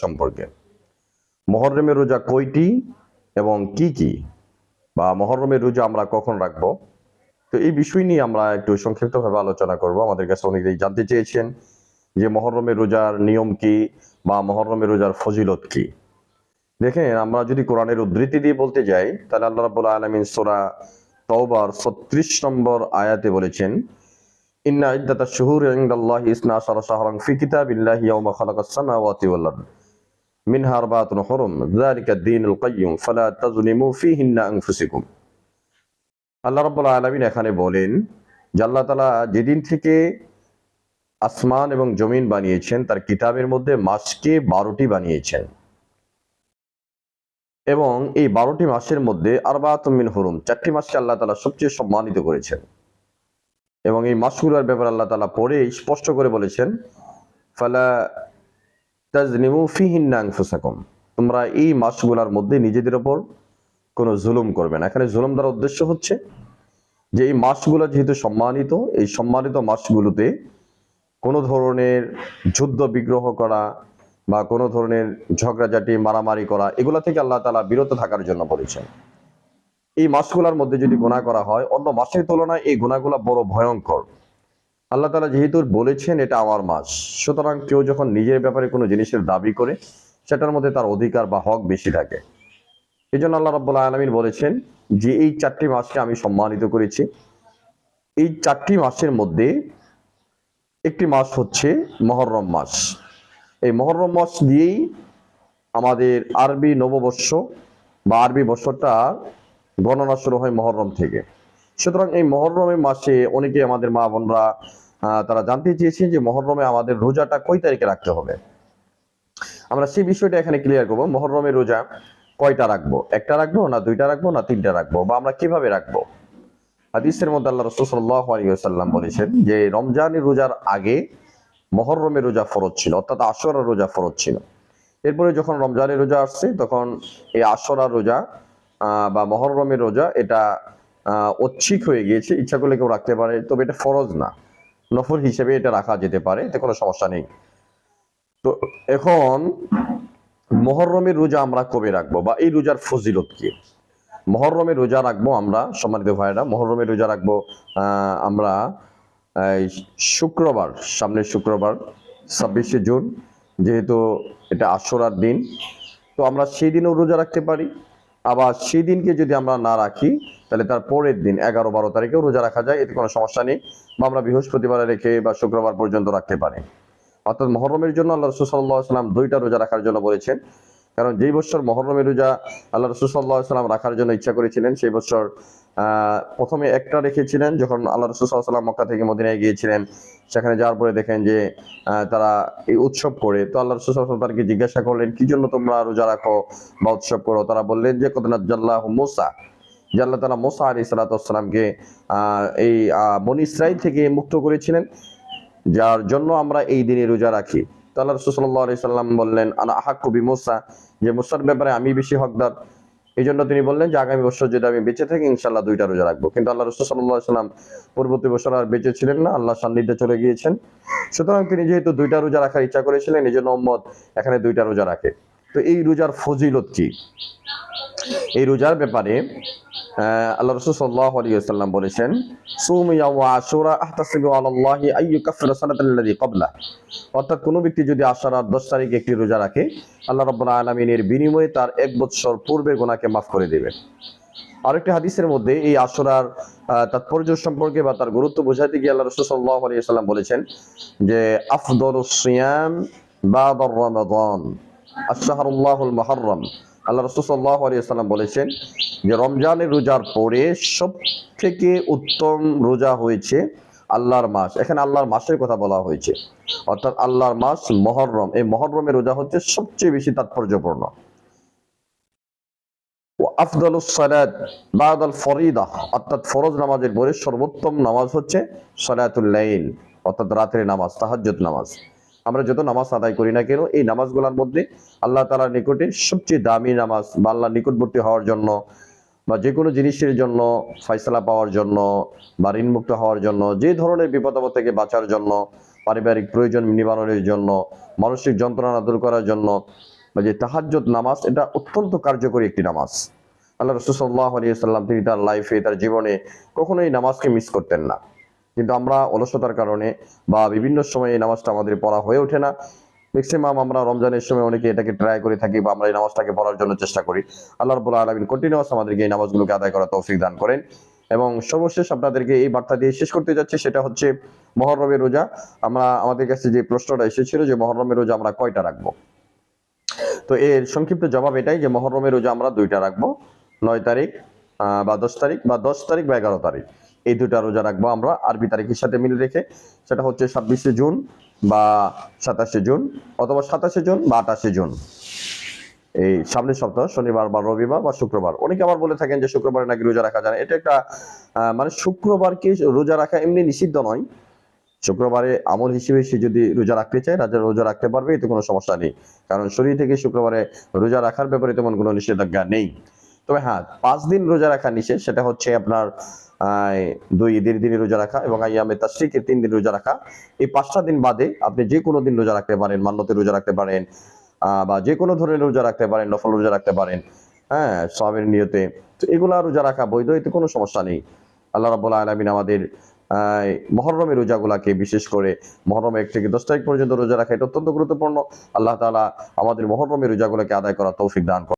সম্পর্কে। মুহররমের রোজা কয়টি এবং কি কি, বা মুহররমের রোজা আমরা কখন রাখবো, তো এই বিষয় নিয়ে আমরা একটু সংক্ষিপ্তভাবে আলোচনা করব। আমাদের কাছে অনেকেই জানতে চেয়েছেন যে মুহররমের রোজার নিয়ম কি বা মুহররমের রোজার ফজিলত কি। দেখেন, আমরা যদি কোরআনের উদ্ধৃতি দিয়ে বলতে যাই, তাহলে আল্লাহ রাব্বুল আলামিন সূরা তাওবার 36 নম্বর আয়াতে বলেছেন, ইন্না ইদ্দাতাশ শুহুরি ইনদাল্লাহি 12 শাহরান ফি কিতাবিল্লাহি ইয়াওমা খালাকাস সামাওয়াতি ওয়াল আরদ মিনহা আরবাআতুন হুরুম যালিকা দ্বীনুল কাইয়্যিম ফালা তাযলিমু ফীহিন্না আনফুসাকুম। আল্লাহ রাব্বুল আলামিন এখানে বলেন যে আল্লাহ তাআলা যেদিন থেকে আসমান এবং জমিন বানিয়েছেন তার কিতাবের মধ্যে মাসকে 12টি বানিয়েছেন, এবং এই 12টি মাসের মধ্যে আরবাআতুম মিন হুরুম, 4টি মাসকে আল্লাহ তাআলা সবচেয়ে সম্মানিত করেছেন। এবং এই মাসগুলোর ব্যাপারে আল্লাহ তাআলা পরে স্পষ্ট করে বলেছেন, ফালা তাযলিমু ফীহিন্না আনফুসাকুম, তোমরা এই মাসগুলোর মধ্যে নিজেদের উপর কোনো জুলুম করবে না। এখানে জুলুম দ্বারা উদ্দেশ্য হচ্ছে যে এই মাসগুলো যেহেতু সম্মানিত, এই সম্মানিত মাসগুলোতে কোনো ধরনের যুদ্ধ বিগ্রহ করা বা কোনো ধরনের ঝগড়াঝাটি মারামারি করা, এগুলা থেকে আল্লাহ তাআলা বিরত থাকার জন্য বলেছেন। এই মাসগুলোর মধ্যে যদি গুনাহ করা হয়, অন্য মাসের তুলনায় এই গুনাহগুলো বড় ভয়ঙ্কর। আল্লাহ তাআলা যেহেতু বলেছেন এটা আমার মাস, সুতরাং কেউ যখন নিজের ব্যাপারে কোনো জিনিসের দাবি করে, সেটার মধ্যে তার অধিকার বা হক বেশি থাকে। এই জন্য আল্লাহ রাব্বুল আলামিন বলেছেন যে এই 4টি মাসকে আমি সম্মানিত করেছি। এই 4টি মাসের মধ্যে একটি মাস হচ্ছে মুহররম মাস। এই মুহররম মাস দিয়েই আমাদের আরবি নববর্ষ বা আরবি বছরটা গণনা শুরু হয় মুহররম থেকে। সুতরাং এই মুহররমের মাসে অনেকে আমাদের মা বোনরা তারা জানতে চেয়েছেন যে মুহররমে আমাদের রোজাটা কয় তারিখে রাখতে হবে। আমরা সেই বিষয়টা এখানে ক্লিয়ার করব। মুহররমের রোজা কয়টা রাখবো, একটা রাখবো না দুইটা রাখবো না তিনটা রাখবো, বা আমরা কিভাবে রাখবো। হাদিসের মধ্যে আল্লাহ রাসূল সাল্লাল্লাহু আলাইহি ওয়াসাল্লাম বলেছেন যে রমজানের রোজার আগে মুহররমের রোজা ফরজ ছিল, অর্থাৎ আশুরার রোজা ফরজ ছিল। এরপরে যখন রমজানের রোজা আসছে, তখন এই আশুরার রোজা বা মুহররমের রোজা এটা ঐচ্ছিক হয়ে গিয়েছে। ইচ্ছা করলে কেউ রাখতে পারে, তবে এটা ফরজ না, নফল হিসেবে এটা রাখা যেতে পারে, এতে কোনো সমস্যা নেই। তো এখন মুহররমের রোজা আমরা কবে রাখবো বা এই রোজার ফজিলত কি। মুহররমের রোজা রাখবো আমরা, সম্মানিত ভাইরা, মুহররমের রোজা রাখবো আমরা শুক্রবার, সামনের শুক্রবার 26শে জুন, যেহেতু এটা আশুরার দিন, তো আমরা সেই দিনও রোজা রাখতে পারি। আবার সেই দিনকে যদি আমরা না রাখি, তাহলে তার পরের দিন 11-12 তারিখেও রোজা রাখা যায়, এতে কোনো সমস্যা নেই। বা আমরা বৃহস্পতিবারে রেখে বা শুক্রবার পর্যন্ত রাখতে পারি। অর্থাৎ মুহররমের জন্য আল্লাহ রাসূল সাল্লাল্লাহু আলাইহি ওয়াসাল্লাম 2টা রোজা রাখার জন্য বলেছেন। কারণ যেই বছর মুহররমের রোজা আল্লাহ রাসূল সাল্লাল্লাহু আলাইহি ওয়াসাল্লাম রাখার জন্য ইচ্ছা করেছিলেন, সেই বছর প্রথমে একটা রেখেছিলেন যখন আল্লাহ রাসূল সাল্লাল্লাহু আলাইহি ওয়াসাল্লাম মক্কা থেকে মদিনায় গিয়েছিলেন। সেখানে যাওয়ার পরে দেখেন যে তারা এই উৎসব করে, তো আল্লাহ রাসূল সাল্লাল্লাহু আলাইহি ওয়াসাল্লাম তাদেরকে জিজ্ঞাসা করলেন, কি জন্য তোমরা রোজা রাখো বা উৎসব করো। তারা বললেন যে কদ নাজ্জাল্লাহু মূসা, যে আল্লাহ তাআলা মূসা আলাইহিস সালাতু ওয়াস সালামকে এই বনী ইসরাইল থেকে মুক্ত করেছিলেন, যার জন্য আমরা এই দিনে রোজা রাখি। তো আল্লাহ রাসূল সাল্লাল্লাহু আলাইহি সাল্লাম বললেন, আনা আহাক্কু বিমূসা, যে মূসার ব্যাপারে আমি বেশি হকদার। এই জন্য তিনি বললেন যে আগামী বছর যদি আমি বেঁচে থাকি, ইনশাআল্লাহ 2টা রোজা রাখবো। কিন্তু আল্লাহ রাসূল সাল্লাল্লাহু আলাইহি সাল্লাম পরবর্তী বছর আর বেঁচে ছিলেন না, আল্লাহর সান্নিধ্যে চলে গিয়েছেন। সুতরাং তিনি যেহেতু 2টা রোজা রাখার ইচ্ছা করেছিলেন, এই জন্য উম্মত এখানে 2টা রোজা রাখে। তো এই রোজার ফজিলত কি, এই রোজার ব্যাপারে আল্লাহ রাসূল সাল্লাল্লাহু আলাইহি ওয়াসাল্লাম বলেছেন, সুমু ইয়াওমা আশুরা আহতাসিবু আলাল্লাহি আইয়ুকাফিরা সানাতাল্লাযী ক্বাবলা, অর্থাৎ কোনো ব্যক্তি যদি আশুরার 10 তারিখে একটি রোজা রাখে, আল্লাহ রাব্বুল আলামিনের বিনিময়ে তার 1 বছর পূর্বের গুনাহকে মাফ করে দিবেন। আরেকটি হাদিসের মধ্যে এই আশুরার তাৎপর্য সম্পর্কে বা তার গুরুত্ব বোঝাতে গিয়ে আল্লাহ রাসূল সাল্লাল্লাহু আলাইহি ওয়াসাল্লাম বলেছেন যে আফদালুস সিয়াম বা'দা রমাদান আশ-শাহরুল্লাহুল মুহাররম। আল্লাহ রাসূল সাল্লাল্লাহু আলাইহি ওয়াসাল্লাম বলেছেন যে রমজানের রোজার পরে সবথেকে উত্তম রোজা হয়েছে আল্লাহর মাস। এখানে আল্লাহর মাসের কথা বলা হয়েছে, অর্থাৎ আল্লাহর মাস মুহররম। এই মুহররমের রোজা হচ্ছে সবচেয়ে বেশি তাৎপর্যপূর্ণ। আফদালুস সালাত বা'দাল ফরিদা, অর্থাৎ ফরজ নামাজের পরে সর্বোত্তম নামাজ হচ্ছে সালাতুল লাইল, অর্থাৎ রাতের নামাজ, তাহাজ্জুদ নামাজ। আমরা যত নামাজ আদায় করি না কেন, এই নামাজগুলোর মধ্যে আল্লাহ তাআলার নিকটে সবচেয়ে দামি নামাজ, বা আল্লাহর নিকটবর্তী হওয়ার জন্য, বা যে কোনো জিনিসের জন্য ফয়সালা পাওয়ার জন্য, বা ঋণমুক্ত হওয়ার জন্য, যে ধরনের বিপদ আপদ থেকে বাঁচার জন্য, পারিবারিক প্রয়োজন নিবারণের জন্য, মানসিক যন্ত্রণা দূর করার জন্য, বা যে তাহাজ্জুদ নামাজ, এটা অত্যন্ত কার্যকরী একটি নামাজ। আল্লাহ রাসূল সাল্লাল্লাহু আলাইহি ওয়াসাল্লাম তিনি তার লাইফে, তার জীবনে কখনোই নামাজকে মিস করতেন না। কিন্তু আমরা অলসতার কারণে বা বিভিন্ন সময়ে এই নামাজটা আমাদের পড়া হয়ে ওঠে না। ম্যাক্সিমাম আমরা রমজানের সময় অনেকে এটাকে ট্রাই করে থাকি বা আমরা এই নামাজটাকে পড়ার জন্য চেষ্টা করি। আল্লাহ রাব্বুল আলামিন কন্টিনিউয়াস আমাদেরকে এই নামাজগুলোকে আদায় করার তৌফিক দান করেন। এবং সর্বশেষ আপনাদেরকে এই বার্তা দিয়ে শেষ করতে যাচ্ছি, সেটা হচ্ছে মুহররমের রোজা। আমাদের কাছে যে প্রশ্নটা এসেছিল যে মুহররমের রোজা আমরা কয়টা রাখবো, তো এর সংক্ষিপ্ত জবাব এটাই যে মুহররমের রোজা আমরা 2টা রাখবো। 9 তারিখ বা 10 তারিখ, বা 10 তারিখ বা 11 তারিখ, এই 2টা রোজা রাখবো আমরা আরবি তারিখের সাথে মিল রেখে। সেটা হচ্ছে 26শে জুন বা 27শে জুন, অথবা 27শে জুন বা 28শে জুন, এই সামনের সপ্তাহ শনিবার বা রবিবার বা শুক্রবার। অনেকে আবার বলে থাকেন যে শুক্রবারে নাকি রোজা রাখা যায় না। এটা একটা মানে শুক্রবারকে রোজা রাখা এমনি নিষিদ্ধ নয়। শুক্রবারে আমল হিসেবে সে যদি রোজা রাখতে চায়, রোজা রাখতে পারবে, এতে কোনো সমস্যা নেই। কারণ শরীর থেকে শুক্রবারে রোজা রাখার ব্যাপারে তেমন কোনো নিষেধাজ্ঞা নেই। তবে হ্যাঁ, 5 দিন রোজা রাখা নিষেধ। সেটা হচ্ছে আপনার 2 ঈদের দিনে রোজা রাখা এবং আইয়ামে তাশরিকের 3 দিন রোজা রাখা। এই 5টা দিন বাদে আপনি যে কোনো দিন রোজা রাখতে পারেন, মান্যতে রোজা রাখতে পারেন, বা যে কোনো ধরনের রোজা রাখতে পারেন, নফল রোজা রাখতে পারেন, হ্যাঁ, সওয়াবের নিয়তে। তো এগুলা রোজা রাখা বৈধ, এতে কোনো সমস্যা নেই। আল্লাহ রাব্বুল আলামিন আমাদের মুহররমের রোজাগুলাকে, বিশেষ করে মুহররম 1 থেকে 10 তারিখ পর্যন্ত রোজা রাখা, এটা অত্যন্ত গুরুত্বপূর্ণ। আল্লাহ তাআলা আমাদের মুহররমের রোজাগুলোকে আদায় করার তৌফিক দান করুন।